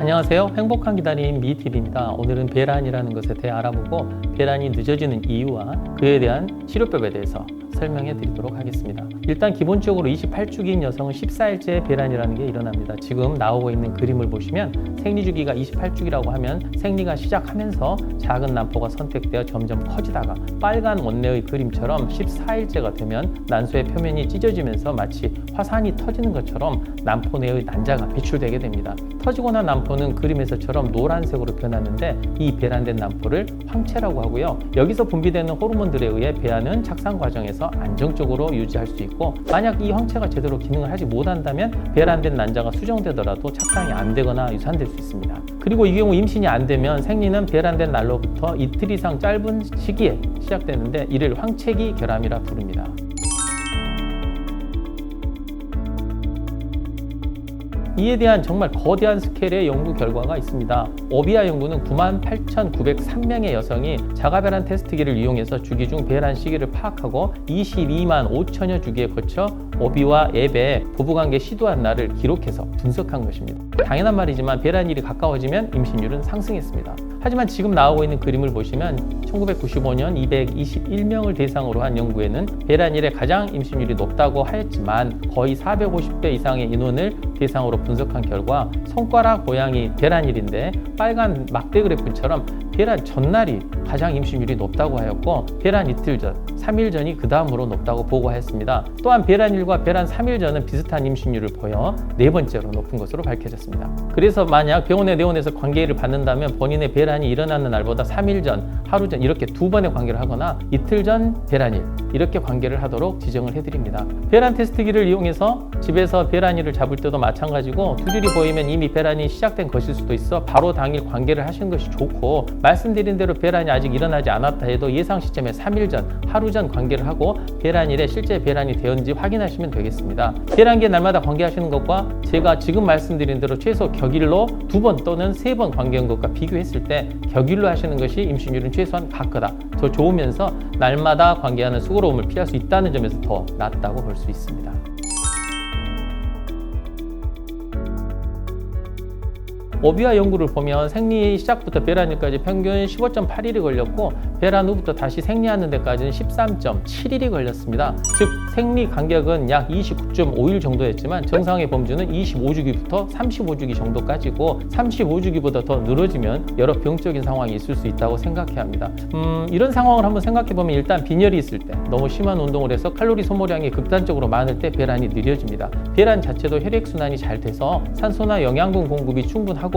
안녕하세요. 행복한 기다림 미TV입니다. 오늘은 배란이라는 것에 대해 알아보고 배란이 늦어지는 이유와 그에 대한 치료법에 대해서 설명해 드리도록 하겠습니다. 일단 기본적으로 28주기인 여성은 14일째 배란이라는 게 일어납니다. 지금 나오고 있는 그림을 보시면 생리주기가 28주기라고 하면 생리가 시작하면서 작은 난포가 선택되어 점점 커지다가 빨간 원래의 그림처럼 14일째가 되면 난소의 표면이 찢어지면서 마치 화산이 터지는 것처럼 난포 내의 난자가 배출되게 됩니다. 터지고 난 난포는 그림에서처럼 노란색으로 변하는데 이 배란된 난포를 황체라고 하고요. 여기서 분비되는 호르몬들에 의해 배아는 착상 과정에서 안정적으로 유지할 수 있고, 만약 이 황체가 제대로 기능을 하지 못한다면 배란된 난자가 수정되더라도 착상이 안 되거나 유산될 수 있습니다. 그리고 이 경우 임신이 안 되면 생리는 배란된 날로부터 이틀 이상 짧은 시기에 시작되는데 이를 황체기 결함이라 부릅니다. 이에 대한 정말 거대한 스케일의 연구 결과가 있습니다. 오비아 연구는 98,903명의 여성이 자가배란 테스트기를 이용해서 주기 중 배란 시기를 파악하고 22만 5천여 주기에 거쳐 오비와 앱에 부부관계 시도한 날을 기록해서 분석한 것입니다. 당연한 말이지만 배란일이 가까워지면 임신율은 상승했습니다. 하지만 지금 나오고 있는 그림을 보시면 1995년 221명을 대상으로 한 연구에는 배란일에 가장 임신율이 높다고 하였지만 거의 450배 이상의 인원을 대상으로 분석한 결과 손가락 모양이 배란일인데 빨간 막대 그래프처럼 배란 전날이 가장 임신율이 높다고 하였고 배란 이틀 전, 3일 전이 그 다음으로 높다고 보고하였습니다. 또한 배란일과 배란 3일 전은 비슷한 임신율을 보여 네 번째로 높은 것으로 밝혀졌습니다. 그래서 만약 병원에 내원해서 관계를 받는다면 본인의 배란이 일어나는 날보다 3일 전, 하루 전 이렇게 두 번의 관계를 하거나 이틀 전 배란일 이렇게 관계를 하도록 지정을 해드립니다. 배란 테스트기를 이용해서 집에서 배란일을 잡을 때도 마찬가지고 두드리 보이면 이미 배란이 시작된 것일 수도 있어 바로 당일 관계를 하시는 것이 좋고, 말씀드린 대로 배란이 아직 일어나지 않았다 해도 예상 시점에 3일 전, 하루 전 관계를 하고 배란일에 실제 배란이 되었는지 확인하시면 되겠습니다. 배란기 날마다 관계하시는 것과 제가 지금 말씀드린 대로 최소 격일로 2번 또는 3번 관계한 것과 비교했을 때 격일로 하시는 것이 임신율은 최소한 같거나 더 좋으면서 날마다 관계하는 수고로움을 피할 수 있다는 점에서 더 낫다고 볼 수 있습니다. 오비아 연구를 보면 생리 시작부터 배란일까지 평균 15.8일이 걸렸고 배란 후부터 다시 생리하는 데까지는 13.7일이 걸렸습니다. 즉 생리 간격은 약 29.5일 정도였지만 정상의 범주는 25주기부터 35주기 정도까지고 35주기보다 더 늘어지면 여러 병적인 상황이 있을 수 있다고 생각해야 합니다. 이런 상황을 한번 생각해보면 일단 빈혈이 있을 때, 너무 심한 운동을 해서 칼로리 소모량이 극단적으로 많을 때 배란이 느려집니다. 배란 자체도 혈액순환이 잘 돼서 산소나 영양분 공급이 충분한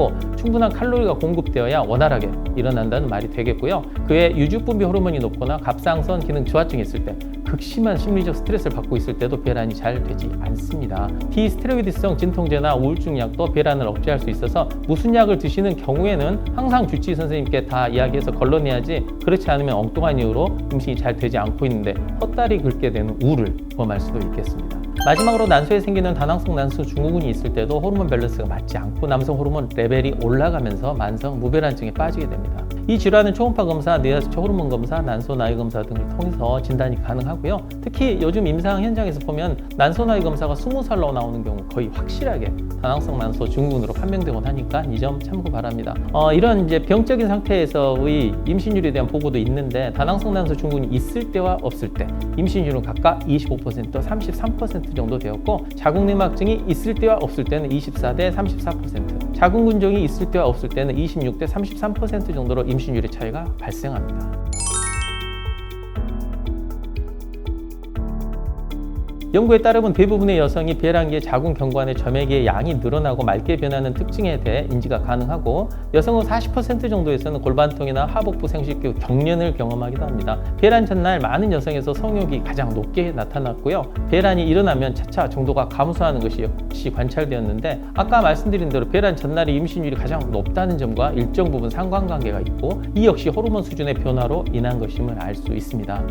칼로리가 공급되어야 원활하게 일어난다는 말이 되겠고요. 그에 유주분비 호르몬이 높거나 갑상선 기능 저하증이 있을 때, 극심한 심리적 스트레스를 받고 있을 때도 배란이 잘 되지 않습니다. 비스테로이드성 진통제나 우울증 약도 배란을 억제할 수 있어서 무슨 약을 드시는 경우에는 항상 주치의 선생님께 다 이야기해서 걸러내야지, 그렇지 않으면 엉뚱한 이유로 임신이 잘 되지 않고 있는데 헛다리 긁게 되는 우를 범할 수도 있겠습니다. 마지막으로 난소에 생기는 다낭성 난소 증후군이 있을 때도 호르몬 밸런스가 맞지 않고 남성 호르몬 레벨이 올라가면서 만성 무배란증에 빠지게 됩니다. 이 질환은 초음파 검사, 뇌하수체 호르몬 검사, 난소 나이 검사 등을 통해서 진단이 가능하고요. 특히 요즘 임상 현장에서 보면 난소 나이 검사가 20살로 나오는 경우 거의 확실하게 다낭성 난소 증후군으로 판명되곤 하니까 이 점 참고 바랍니다. 이런 이제 병적인 상태에서의 임신율에 대한 보고도 있는데 다낭성 난소 증후군이 있을 때와 없을 때 임신율은 각각 25%, 33% 정도 되었고 자궁내막증이 있을 때와 없을 때는 24대 34%, 자궁근종이 있을 때와 없을 때는 26대 33% 정도로 임신율의 차이가 발생합니다. 연구에 따르면 대부분의 여성이 배란기의 자궁 경관의 점액의 양이 늘어나고 맑게 변하는 특징에 대해 인지가 가능하고, 여성은 40% 정도에서는 골반통이나 하복부 생식기 경련을 경험하기도 합니다. 배란 전날 많은 여성에서 성욕이 가장 높게 나타났고요. 배란이 일어나면 차차 정도가 감소하는 것이 역시 관찰되었는데, 아까 말씀드린 대로 배란 전날이 임신율이 가장 높다는 점과 일정 부분 상관관계가 있고, 이 역시 호르몬 수준의 변화로 인한 것임을 알 수 있습니다.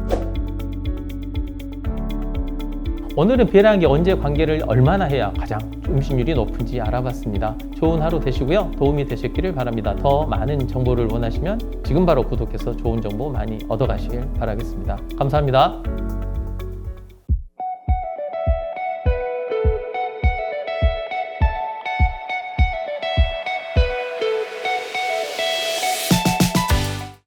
오늘은 배란기 언제 관계를 얼마나 해야 가장 임신율이 높은지 알아봤습니다. 좋은 하루 되시고요. 도움이 되셨기를 바랍니다. 더 많은 정보를 원하시면 지금 바로 구독해서 좋은 정보 많이 얻어가시길 바라겠습니다. 감사합니다.